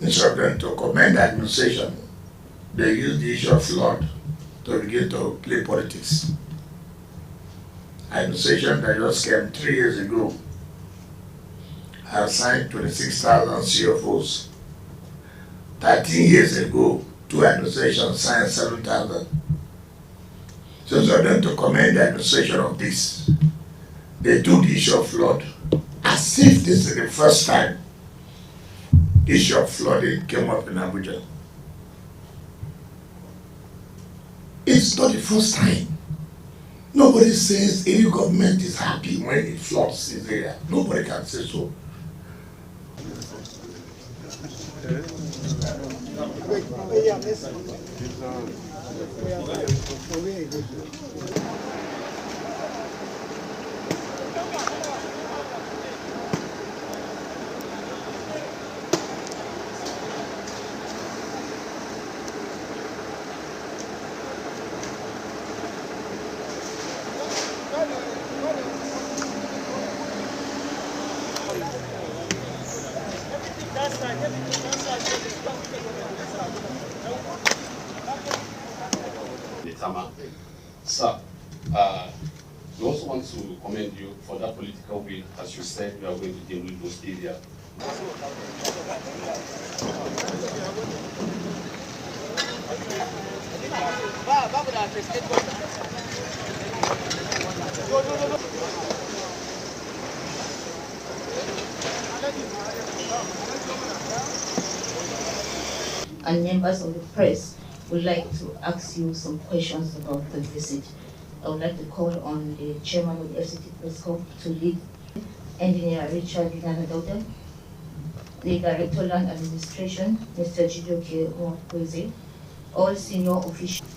Instead of them to commend the administration, they use the issue of flood to begin to play politics. Administration that just came 3 years ago has signed 26,000 CFOs. 13 years ago, 2 administrations signed 7,000. So for them to commend the administration of this, they took the issue of flood as if this is the first time the issue of flooding came up in Abuja. It's not the first time. Nobody says any government is happy when it floods in there. Nobody can say so. Sir, we also want to commend you for that political will. As you said, you are going to deal with those areas. And members of the press would like to ask you some questions about the visit. I would like to call on the chairman of the FCT Press Corps to lead, Engineer Richard Ginanadote, the Director of Land Administration, Mr. Chidoke Mwakweze, all senior officials.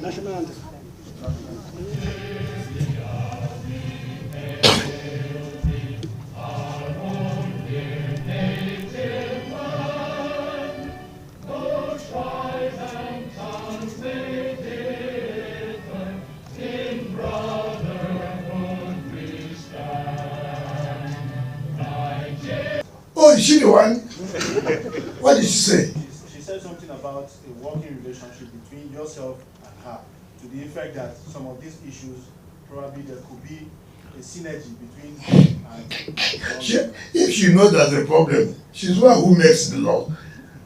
National anthem. Oh, is she the one? What did she say? She said something about a working relationship between yourself and her, to the effect that some of these issues, probably there could be a synergy between her and If she knows there's a problem, she's the one who makes the law.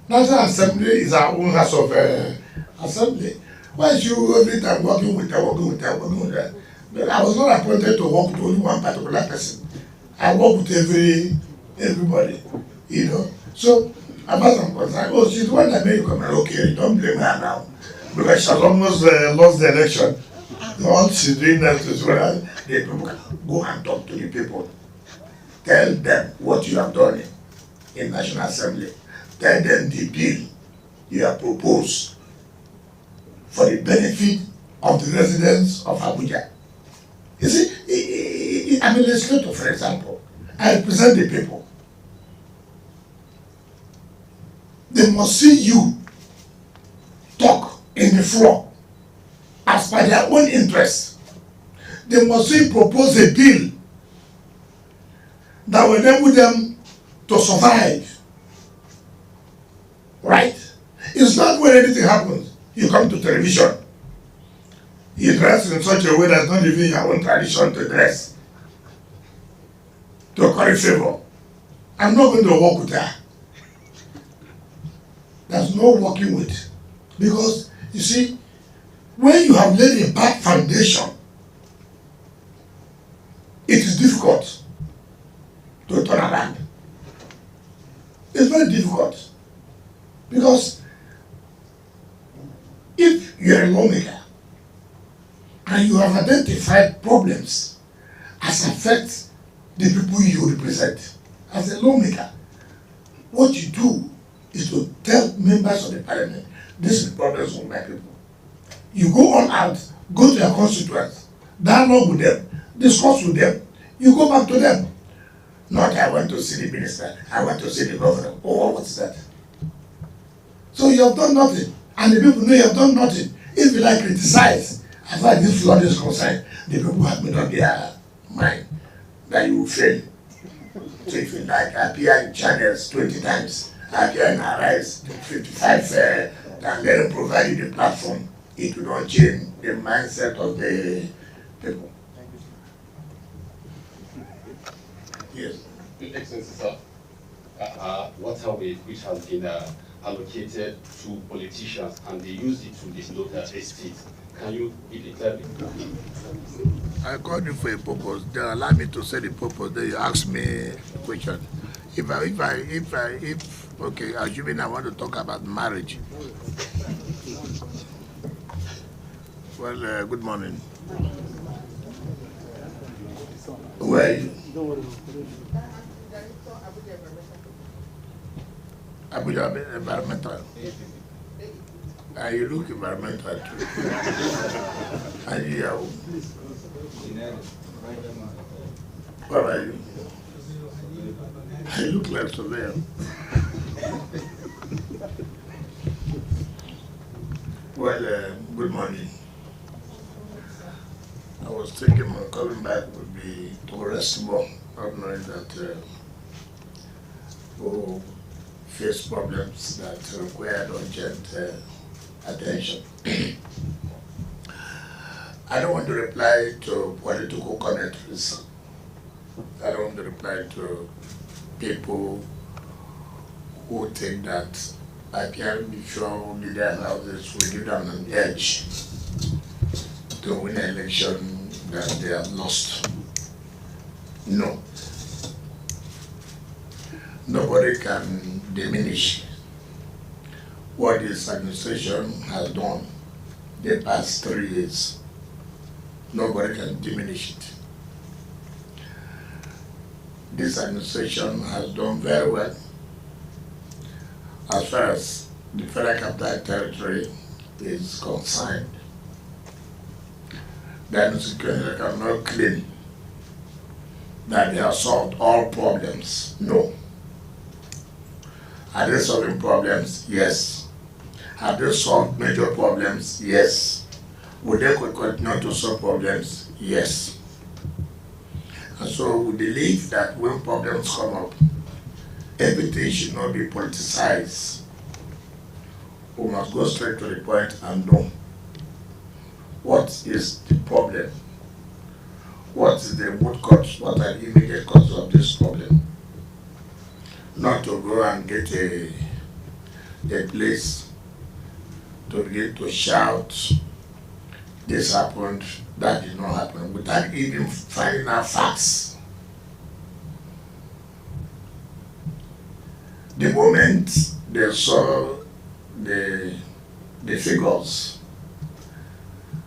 National Assembly is our own house of assembly. Why is you every time working with her? But I was not appointed to work with only one particular person. I work with everybody, you know. So, as far as I'm concerned, oh, she's the one that made you come out. Okay, don't blame her now. Because she has almost lost the election. All she's doing now is whether the people can go and talk to the people. Tell them what you have done in National Assembly. Tell them the bill you have proposed for the benefit of the residents of Abuja. You see, I'm a legislator, for example. I represent the people. They must see you talk in the floor as per their own interests. They must see propose a bill that will enable them to survive. Right? It's not when anything happens, you come to television. You dress in such a way that's not even your own tradition to dress. To curry favor. I'm not going to work with her. There's no working with. Because, you see, when you have laid a bad foundation, it is difficult to turn around. It's very difficult. Because if you're a lawmaker and you have identified problems as affect the people you represent, as a lawmaker, what you do is to tell members of the parliament, this is the problems with my people. You go on out, go to your constituents, dialogue with them, discuss with them, you go back to them. Not I want to see the minister, I want to see the governor. Oh, what's that? So you have done nothing, and the people know you have done nothing. If you like criticize, as far as this flood is concerned, the people have made up mind that you will fail. So if you like appear in channels 20 times, appear in Arise 55 and then provide you the platform, it will not change the mindset of the people. Yes. Your Excellency, sir, water which has been allocated to politicians and they use it to develop their estates. Can you declare it? I called you for a purpose. Then allow me to say the purpose. Then you ask me a question. If okay, assuming I want to talk about marriage. Well, good morning. Where are you? Abuja environmental. And you look environmental too. And you are. What are you? I look like surveyor. Well, good morning. I was thinking my coming back would be to rest more, not knowing that we face problems that require urgent attention. I don't want to reply to political commentaries. I don't want to reply to people who think that I can be sure media houses will give them an edge to win an election that they have lost. No. Nobody can diminish what this administration has done the past 3 years. Nobody can diminish it. This administration has done very well as far as the Federal Capital Territory is concerned. The administration cannot claim that they have solved all problems. No. Are they solving problems? Yes. Have they solved major problems? Yes. Would they continue to solve problems? Yes. And so we believe that when problems come up, everything should not be politicized. We must go straight to the point and know what is the problem, what is the root cause, what are the immediate causes of this problem. Not to go and get a place to begin to shout, this happened, that did not happen, without even finding out facts. The moment they saw the figures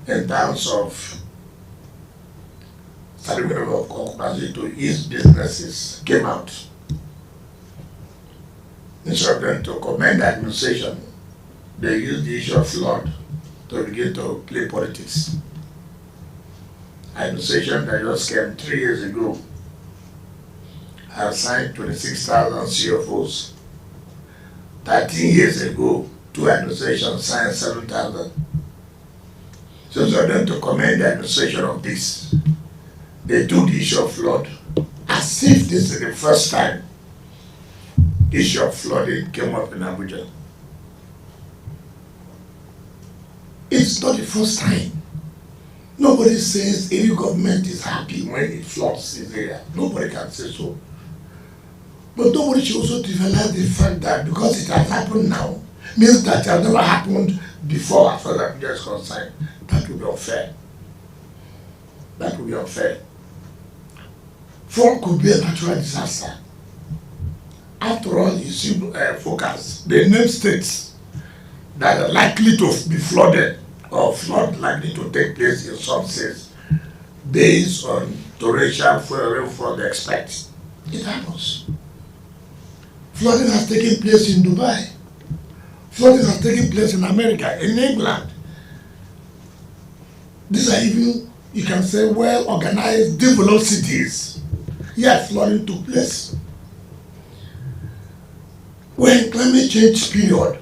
in terms of certificate of occupancy to ease businesses came out, instead of them to commend the administration, they used the issue of flood to begin to play politics. Administration that just came 3 years ago has signed 26,000 CFOs. 13 years ago, 2 administrations signed 7,000. So for them to commend the administration of this, they took the issue of flood as if this is the first time the issue of flooding came up in Abuja. It's not the first time. Nobody says any government is happy when it floods in the area. Nobody can say so. But nobody should also develop the fact that because it has happened now, means that it has never happened before as far as Abuja is concerned. That would be unfair. That would be unfair. Flood could be a natural disaster. After all, you see focus. They name states that are likely to be flooded or flood likely to take place in some states based on torrential rainfall they expect. It happens. Flooding has taken place in Dubai. Flooding has taken place in America, in England. These are even, you can say, well-organized, developed cities. Yet flooding took place. When climate change period,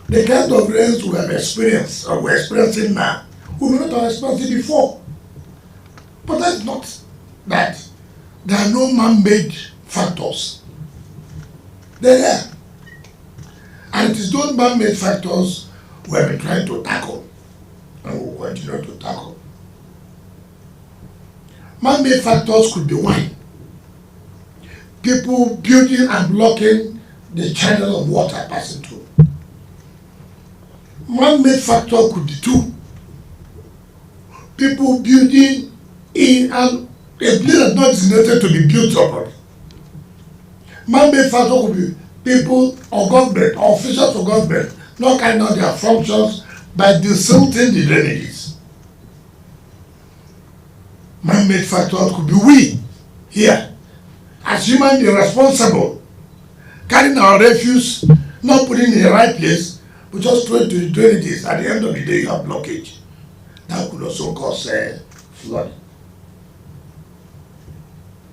the kind of rains we have experienced, or we're experiencing now, we may not have experienced it before. But that's not that. There are no man-made factors. They're there. And it is those man-made factors we have been trying to tackle and will continue to tackle. Man-made factors could be one. People building and blocking the channel of water passing through. Man-made factor could be two. People building in a place that's not designated to be built upon. Man-made factor could be people or government or officials of government not carrying out their functions by desilting the drainages. Man-made factors could be we here as human beings responsible, carrying our refuse, not putting it in the right place, but just throwing to the drainages. At the end of the day, you have blockage. That could also cause flooding.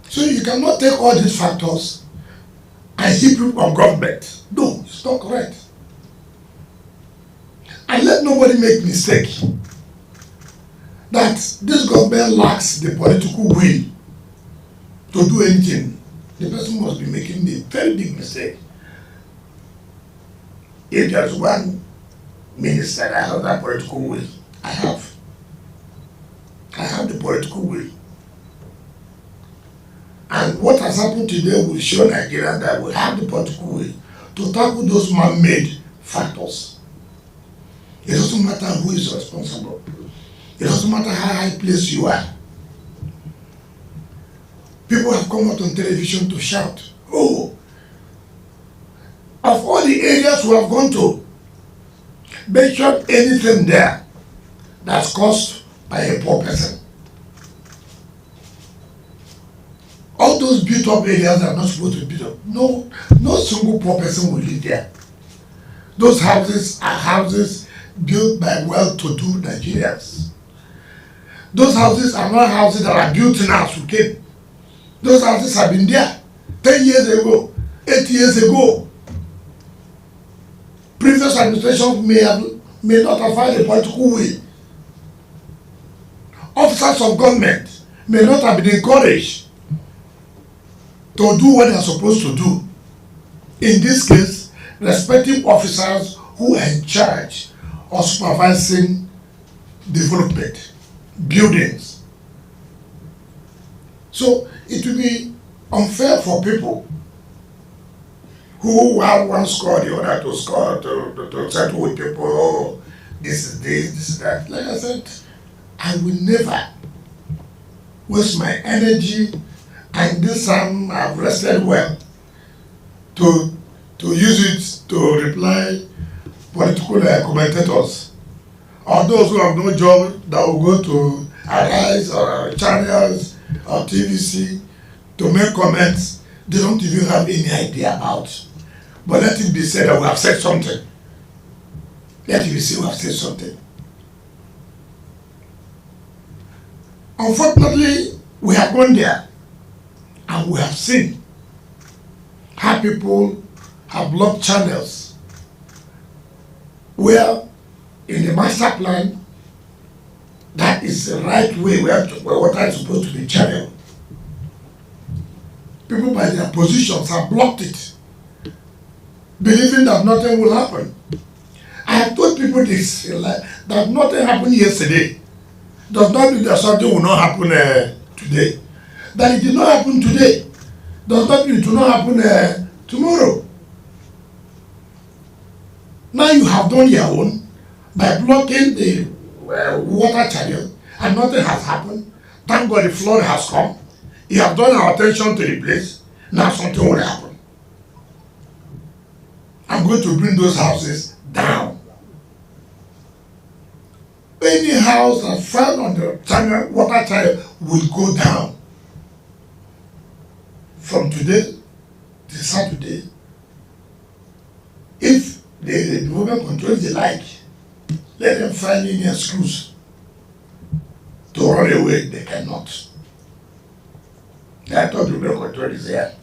So you cannot take all these factors and heap it on government. No, it's not correct. And let nobody make mistake that this government lacks the political will to do anything. The person must be making a very big mistake. If there's one minister that has that political will, I have the political will. And what has happened today will show Nigeria that we have the political will to tackle those man-made factors. It doesn't matter who is responsible. It doesn't matter how high place you are. People have come out on television to shout, oh, of all the areas we have gone to, mention anything there that's caused by a poor person. All those built up areas are not supposed to be built up. No single poor person will live there. Those houses are houses built by well-to-do Nigerians. Those houses are not houses that are built in house to keep. Those houses have been there 10 years ago, 8 years ago. Previous administrations may not have found a political will. Officers of government may not have been encouraged to do what they are supposed to do. In this case, respective officers who are in charge of supervising development, buildings. So it will be unfair for people who have one score, the other to score, to settle with people, oh, this is this, this is that. Like I said, I will never waste my energy, and this time I've rested well to use it to reply political commentators or those who have no job that will go to Arise or channels or TVC to make comments they don't even have any idea about. But let it be said that we have said something. Let it be said we have said something. Unfortunately, we have gone there and we have seen how people have blocked channels where in the master plan that is the right way where water is supposed to be channeled. People by their positions have blocked it, believing that nothing will happen. I have told people this in life, that nothing happened yesterday does not mean that something will not happen today. That it did not happen today does not mean it will not happen tomorrow. Now you have done your own by blocking the water channel and nothing has happened. Thank God the flood has come. You have done our attention to the place. Now something will happen. I'm going to bring those houses down. Any house that's found on the channel, water channel will go down. From today to Saturday, if the development controls the like, let them find any excuse to run away. They cannot. I thought the development control is here.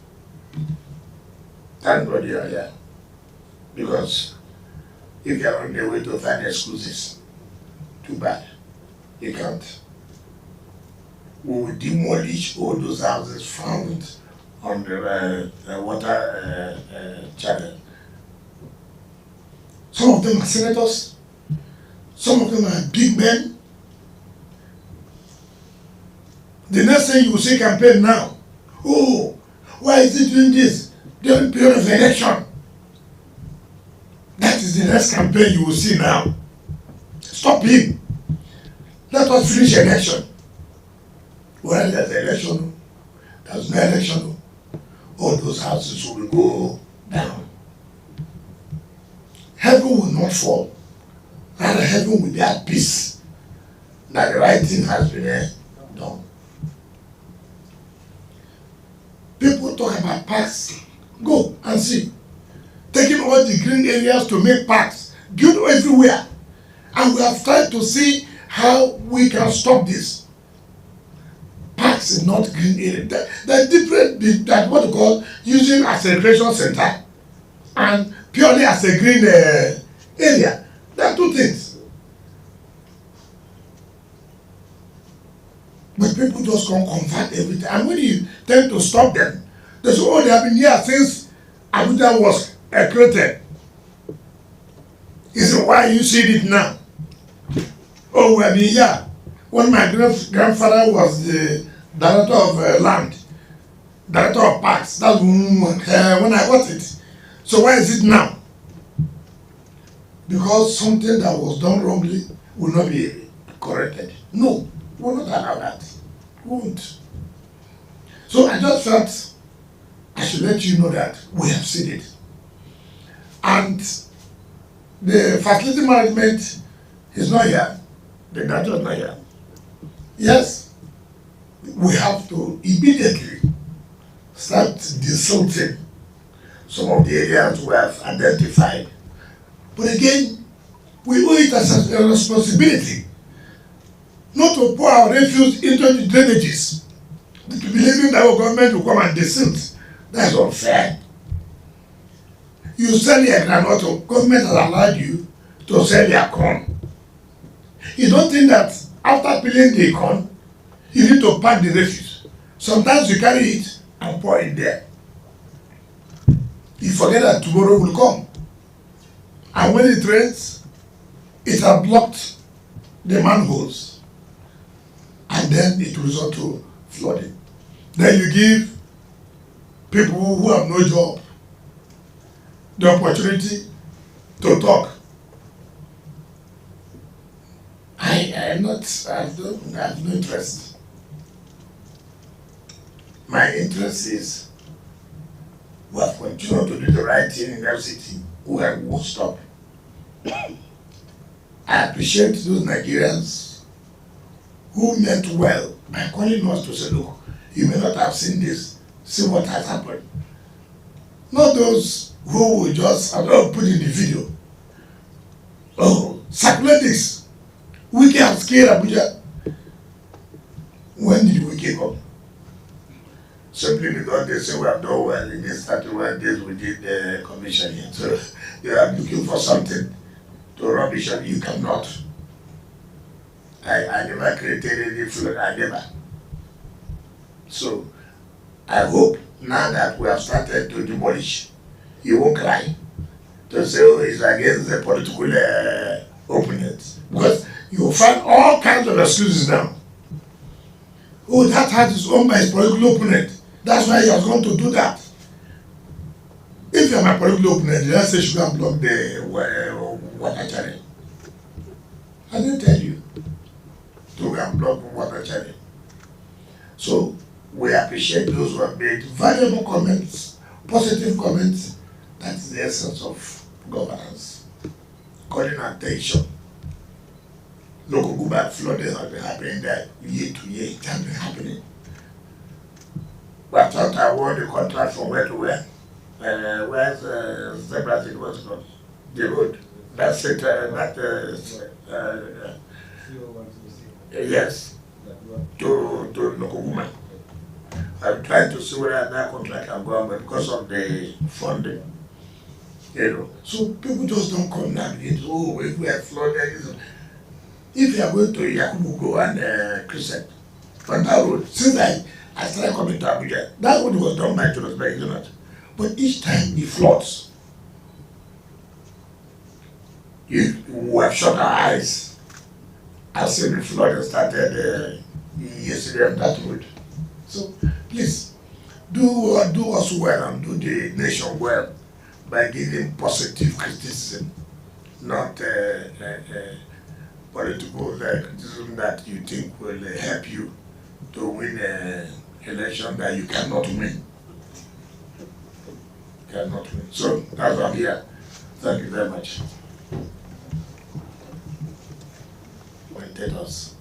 Thank God you are here. Because if you are on the way to find excuses, too bad. You can't. we will demolish all those houses found on the water channel. Some of them are senators, some of them are big men. The next thing you will see campaign now, oh, why is he doing this during period of election? That is the next campaign you will see now. Stop him. Let us finish election. Well, there's election, there's no election, all those houses will go down. Heaven will not fall. Rather, heaven will be at peace that the right thing has been done. People talk about parks. Go and see. Taking all the green areas to make parks, build everywhere. And we have tried to see how we can stop this. Parks is not green area. They're different than what we call using as a recreation center and purely as a green area. There are two things. But people just can't convert everything. And when you tend to stop them, they say, oh, they have been here since Abuja was created. He said, why you see it now? Oh, we have been here. When my grandfather was the director of land, director of parks, that's when I got it. So why is it now? Because something that was done wrongly will not be corrected. No, we will not allow that. We won't. So I just felt I should let you know that we have seen it. And the facility management is not here. The director is not here. Yes, we have to immediately start desilting some of the areas we have identified. But again, we owe it as a responsibility not to pour our refuse into the drainages, believing that our government will come and desilt. That's unfair. You sell your granola, government has allowed you to sell your corn. You don't think that after peeling the corn, you need to pack the refuse. Sometimes you carry it and pour it there. You forget that tomorrow will come. And when it rains, it has blocked the manholes. And then it will result to flooding. Then you give people who have no job the opportunity to talk. I have no interest. My interest is we have continued to do the right thing in FCT. We won't stop. I appreciate those Nigerians who meant well by calling us to say, look, you may not have seen this, see what has happened. Not those who will just put in the video. Oh, circulate this. Wike has scared Abuja. When did Wike come? Simply because they say we have done well in this 31 days we did the commission here. So they are looking for something to rubbish and you cannot. I never created any flood, I never. So I hope now that we have started to demolish, you won't cry to say, oh, it's against the political opponents. Because you will find all kinds of excuses now. Oh, that house is owned by his political opponent. That's why he was going to do that. If you are my political opponent, let's say you should go and block the water channel. I didn't tell you to go and block the water channel. So we appreciate those who have made valuable comments, positive comments. That is the essence of governance. Calling attention. Local government flooding has been happening there year to year. It has been happening. We have thought I won the contract from where to where? Where's Zebra City was called? The road. That's it. Yes. To local government. I'm trying to see whether that contract can go on, but because of the funding. You know. So people just don't come now. Oh, if we are flooded. If you are going to Yakubu, go and Crescent, on that road. Since I started coming to Abuja, that road was done by Jonas Bank, but each time it floods. We have shut our eyes. I seen the flood started yesterday on that road. So please, do us well and do the nation well by giving positive criticism, not political criticism that you think will help you to win an election that you cannot win. So that's why I'm here. Thank you very much. Pointed us.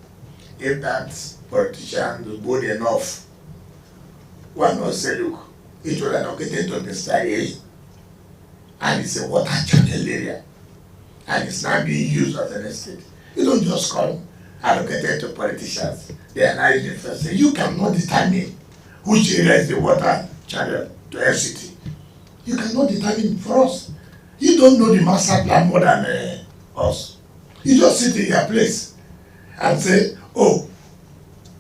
If that politician is good enough, one will say, look, it was allocated to Mr. A, and it's a water channel area, and it's now being used as an estate. You don't just come allocated to politicians. They are not in the first thing. You cannot determine which area is the water channel to FCT. You cannot determine for us. You don't know the master plan more than us. You just sit in your place and say, oh,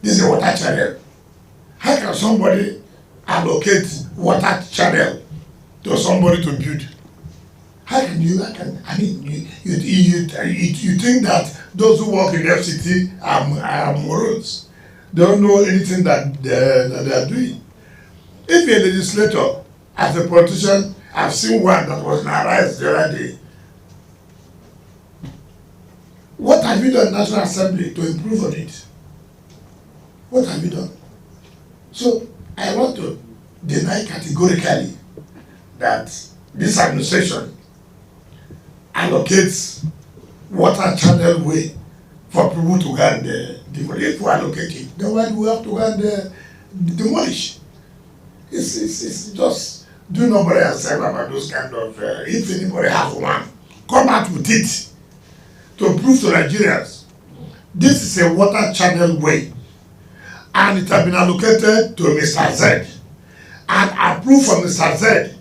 this is a water channel. How can somebody allocate water channel to somebody to build? How can you, you think that those who work in FCT are morons? They don't know anything that they are doing. If you're a legislator, as a politician, I've seen one that was narized the other day. What have you done in National Assembly to improve on it? What have you done? So I want to deny categorically that this administration allocates water channel way for people to go and demolish. If we allocate it, then why do we have to go and demolish? It's just, do nobody yourself about those kind of, if anybody has one, come out with it to prove to Nigerians this is a water channel way, and it has been allocated to Mr. Z, and approved for Mr. Z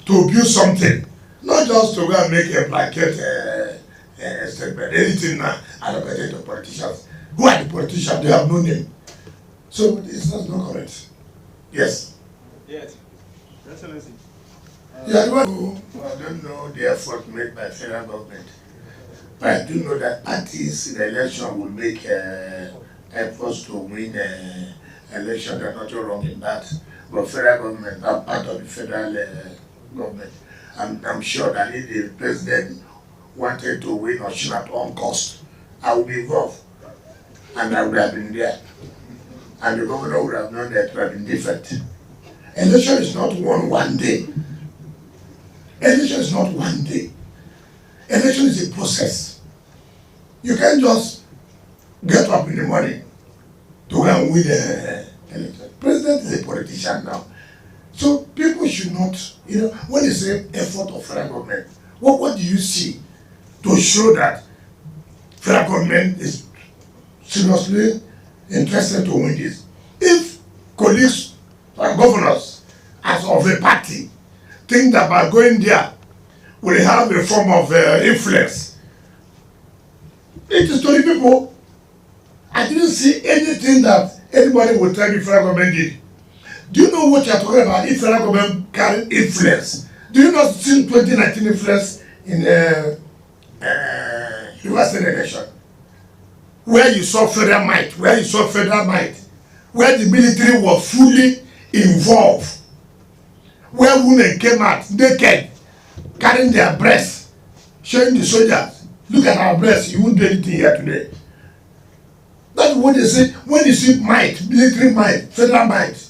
to build something, not just to go and make a blanket statement, anything allocated to politicians. Who are the politicians? They have no name. So it's not correct. Yes. Yes. Excellency. Yeah, I don't know the effort made by federal government, but I do know that parties in the election will make efforts to win election. There's nothing wrong in that. But federal government are part of the federal government. I'm sure that if the president wanted to win Osun at all cost, I would be involved, and I would have been there, and the governor would have known that we have been different. Election is not won one day. Election is not one day. Election is a process. You can't just get up in the morning to go and win the election. President is a politician now. So people should not, when they say effort of federal government, what do you see to show that federal government is seriously interested to win this? If colleagues and governors as of a party think that by going there will have a form of influence, it is to the people. I didn't see anything that anybody would tell me federal government did. Do you know what you are talking about? If federal government carry influence, do you not see 2019 influence in the university election, where you saw federal might, where the military was fully involved, where women came out naked, carrying their breasts, showing the soldiers, look at our breasts, you won't do anything here today. That's what they say. When you see might, military might, federal might,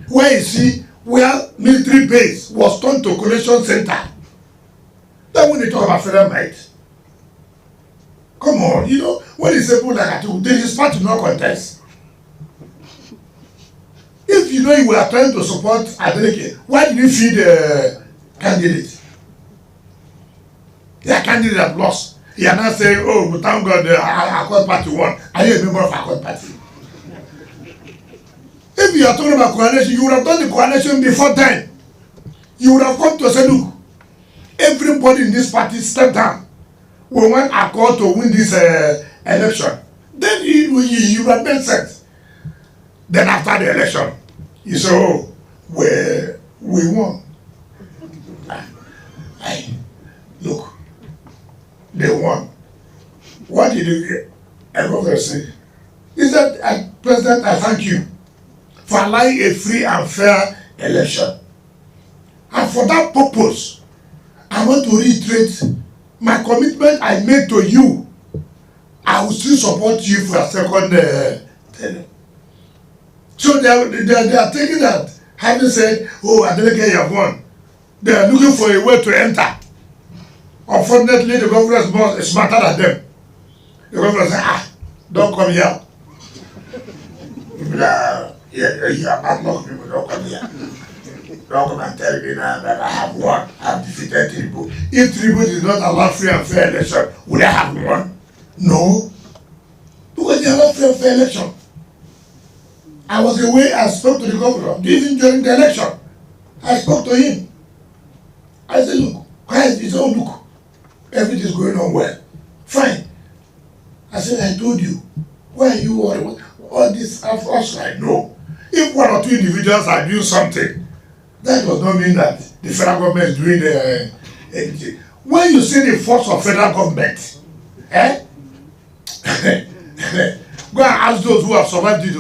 where you see where military base was turned to collection center, then when they talk about federal might, come on, when you say people like that, there is part to no contest. If you are trying to support Adeleke, why did you feed the candidate? Their candidate have lost. You are not saying, oh, we thank God the Accord Party won. Are you a member of Accord Party? If you are talking about coalition, you would have done the coalition before then. You would have come to say, look, everybody in this party step down. We want Accord to win this election. Then you would have made sense. Then after the election, you say, oh, we won. Look, they won. What did the governor say? He said, President, I thank you for allowing a free and fair election. And for that purpose, I want to reiterate my commitment I made to you. I will still support you for a second term. So they are taking that, having said, oh, Adeleke, you have won. They are looking for a way to enter. Unfortunately, the government is smarter than them. The government said, don't come here. You are bad luck, people, don't come here. Don't come and tell me now that I have won, I have defeated Tinubu. If Tinubu did not allow free and fair election, would I have won? No. Because they allowed free and fair election. I was away, I spoke to the governor, even during the election. I spoke to him. I said, look, why is this? Oh, look, everything is going on well. Fine. I said, I told you, why are you worried? All this efforts, I know. If one or two individuals are doing something, that does not mean that the federal government is doing anything. When you see the force of federal government, go and ask those who have survived it.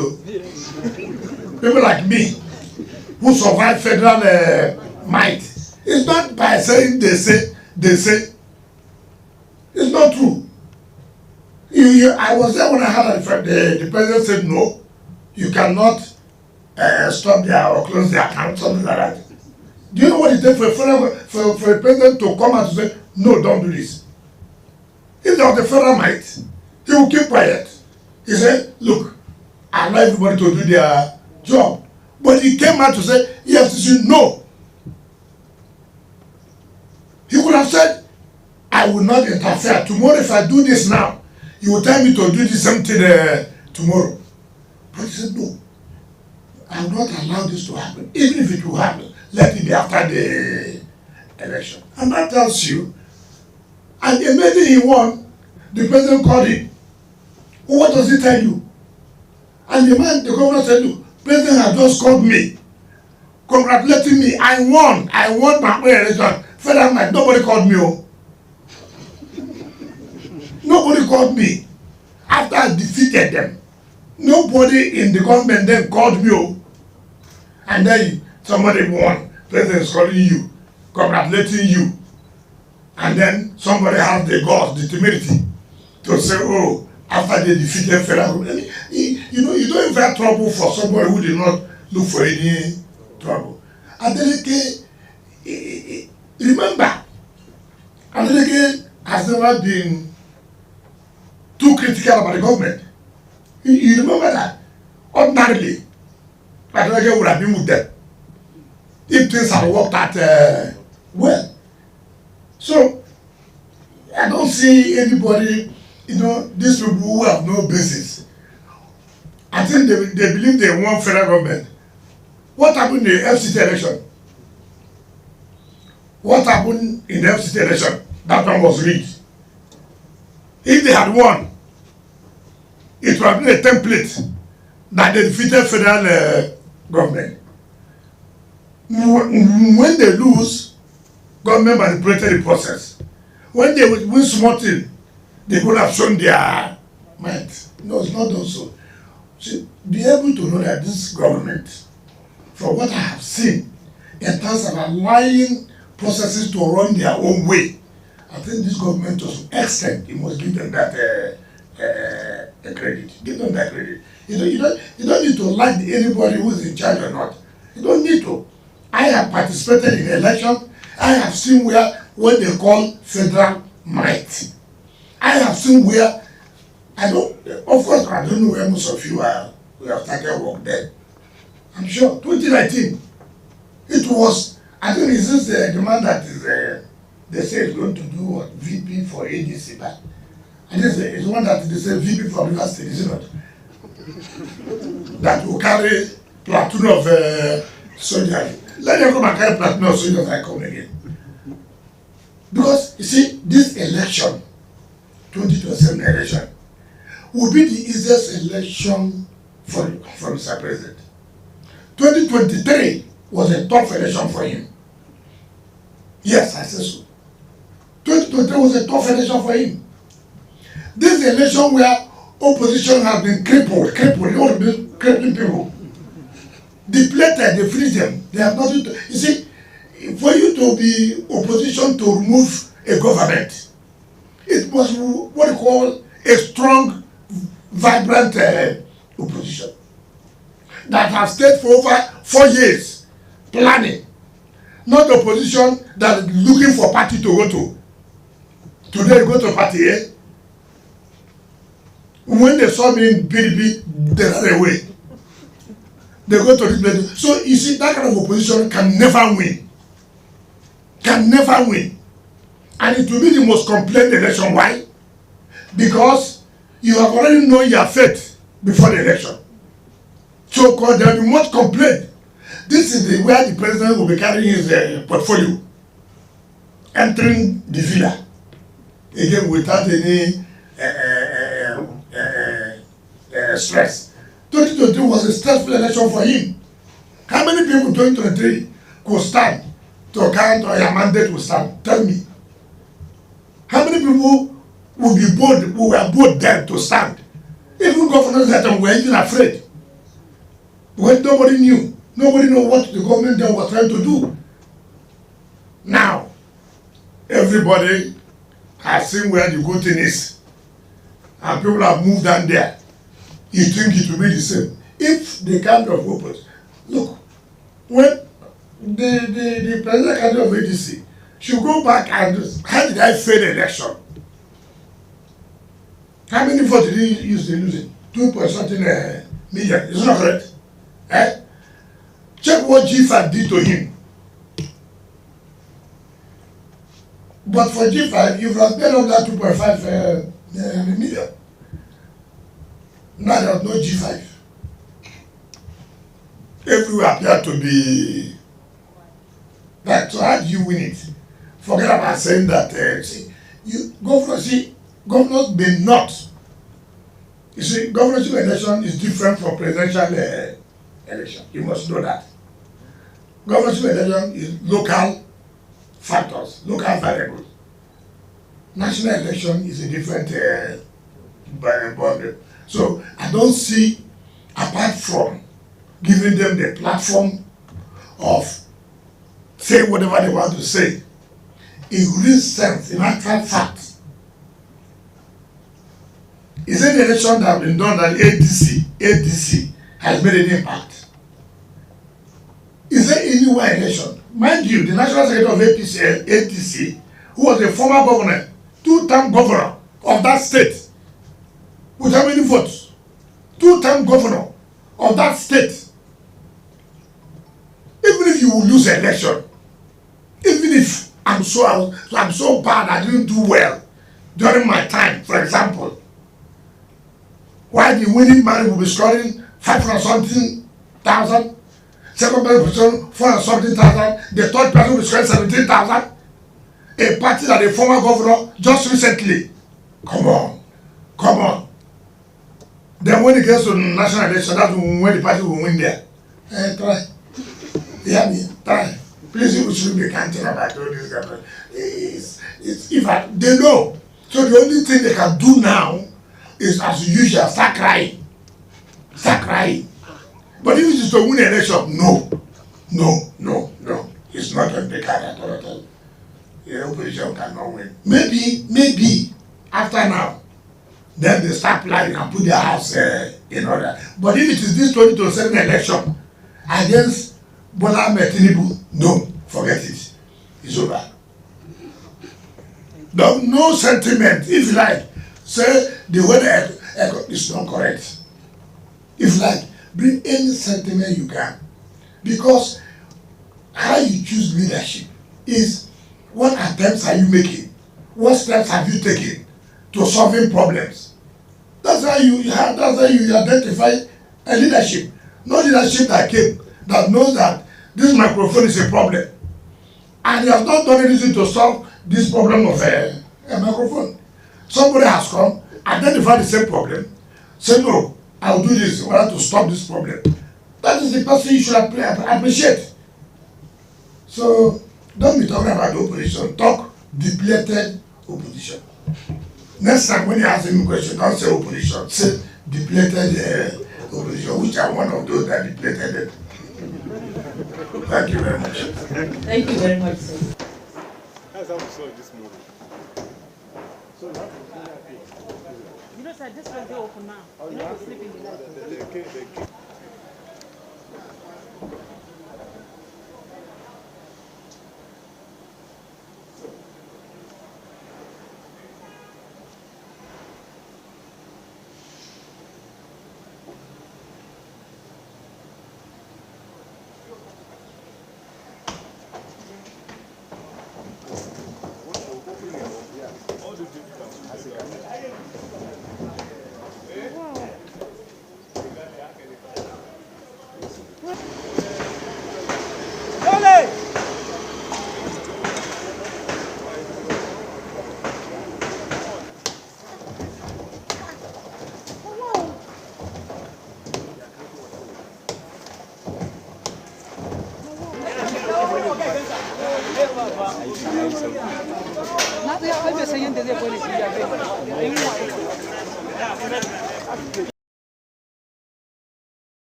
People like me, who survived federal might. It's not by saying they say. It's not true. I was there when I had the president said no, you cannot stop their or close their account, something like that. Do you know what it takes for a president to come out to say no, don't do this? If there was a federal might, he would keep quiet. He said, look, I allow everybody to do their job. But he came out to say, EFCC, no. He could have said, I will not interfere. Tomorrow, if I do this now, you will tell me to do the same thing tomorrow. But he said, no. I will not allow this to happen. Even if it will happen, let it be after the election. And that tells you, and immediately he won, the president called him. Well, what does he tell you? And the governor said, look, president has just called me, congratulating me. I won my own election. Federal might, nobody called me. Oh. Nobody called me. After I defeated them, nobody in the government then called me. Oh. And then somebody won. President is calling you, congratulating you. And then somebody has the guts, the temerity to say, oh, after they defeated federal government. You don't invite trouble for somebody who did not look for any trouble. Adeleke, remember, Adeleke has never been too critical about the government. You remember that? Ordinarily, Adeleke would have been with them if things had worked out well. So, I don't see anybody, these people who have no basis. I think they believe they want federal government. What happened in the FCT election? What happened in the FCT election? That one was rigged. If they had won, it would have been a template that they defeated federal government. When they lose, government manipulated the process. When they win small thing, they could have shown their might. No, it's not done so. See, be able to know that this government, from what I have seen, in terms of allowing processes to run their own way, I think this government, to some extent, you must give them that credit. Give them that credit. You don't need to like anybody who is in charge or not. You don't need to. I have participated in election. I have seen what they call federal might. I have seen where of course, I don't know where most of you are. We have started work there. I'm sure 2019, it was. I think it's just the man that is. They say is going to do what VP for ADC, but I think it's one that they say VP for River State, is it not? That will carry platoon of soldiers. Let them come and carry platoon of soldiers and come again. Because you see, this election, 2027 election, will be the easiest election for Mr. President. 2023 was a tough election for him. Yes, I say so. 2023 was a tough election for him. This election where opposition has been crippled, you want to be crippling people. Depleted, they finish them. They have nothing to, you see, for you to be opposition to remove a government, it must be what you call a strong, vibrant opposition that has stayed for over 4 years planning, not opposition that is looking for party to go to. Today you go to party, eh? When they saw me in PDP, they ran away. They go to this place. So you see, that kind of opposition can never win. Can never win. And it will be the most complained election. Why? Because you have already known your fate before the election. So there will be much complaint. This is where the president will be carrying his portfolio, entering the villa again without any stress. 2023 was a stressful election for him. How many people in 2023 could stand to count or your mandate will stand? Tell me. How many people will be bold, who were bold then to stand? Even governors that were even afraid. When nobody knew. Nobody knew what the government then was trying to do. Now, everybody has seen where the good thing is. And people have moved down there. You think it will be the same. If the kind of purpose, look, when the president candidate of ADC should go back and how did I fail the election? How many votes did he use in losing? 2.something million. Is not correct? Eh? Check what G5 did to him. But for G5, you've paid on that 2.5 million. Now there's no G5. Everywhere appear to be that. So how do you win it? Forget about saying that governors may not. You see, governorship election is different from presidential election. You must know that. Governorship election is local factors, local variables. National election is a different boundary. So I don't see, apart from giving them the platform of say whatever they want to say, in real sense, in actual fact, is it the election that has been done that ADC has made an impact? Is there anywhere election? Mind you, the National Secretary of ADC, who was a former governor, 2-term governor of that state, with how many votes? 2-term governor of that state. Even if you will lose an election, even if I'm so bad, I didn't do well during my time, for example, while the winning man will be scoring 500-something thousand, second person will be scoring 400-something thousand, the third person will be scoring 17,000. A party that a former governor just recently. Come on. Then when it gets to the national election, that's when the party will win there. Try. Hear me, try. Please, you should be counting about all this government. They know. So the only thing they can do now is, as usual, start crying. But if it is to win an election, no. It's not on the card at all. The opposition cannot win. Maybe after now, then they start planning and put their house in order. But if it is this 2027 election against Bola Tinubu, no, forget it. It's over. No sentiment. If you like, say the weather is not correct. If you like, bring any sentiment you can. Because how you choose leadership is what attempts are you making? What steps have you taken to solving problems? That's how you identify a leadership. Not leadership that came, that knows that this microphone is a problem. And he has not done anything to solve this problem of a microphone. Somebody has come, identified the same problem, say no, I'll do this in order to stop this problem. That is the person you should appreciate. So don't be talking about the opposition. Talk depleted opposition. Next time when you ask him a question, don't say opposition. Say depleted opposition, which are one of those that depleted it. Thank you very much. Thank you very much, sir. That's how we saw it this morning. You know, sir, this one they open now. You know, they sleep in the night.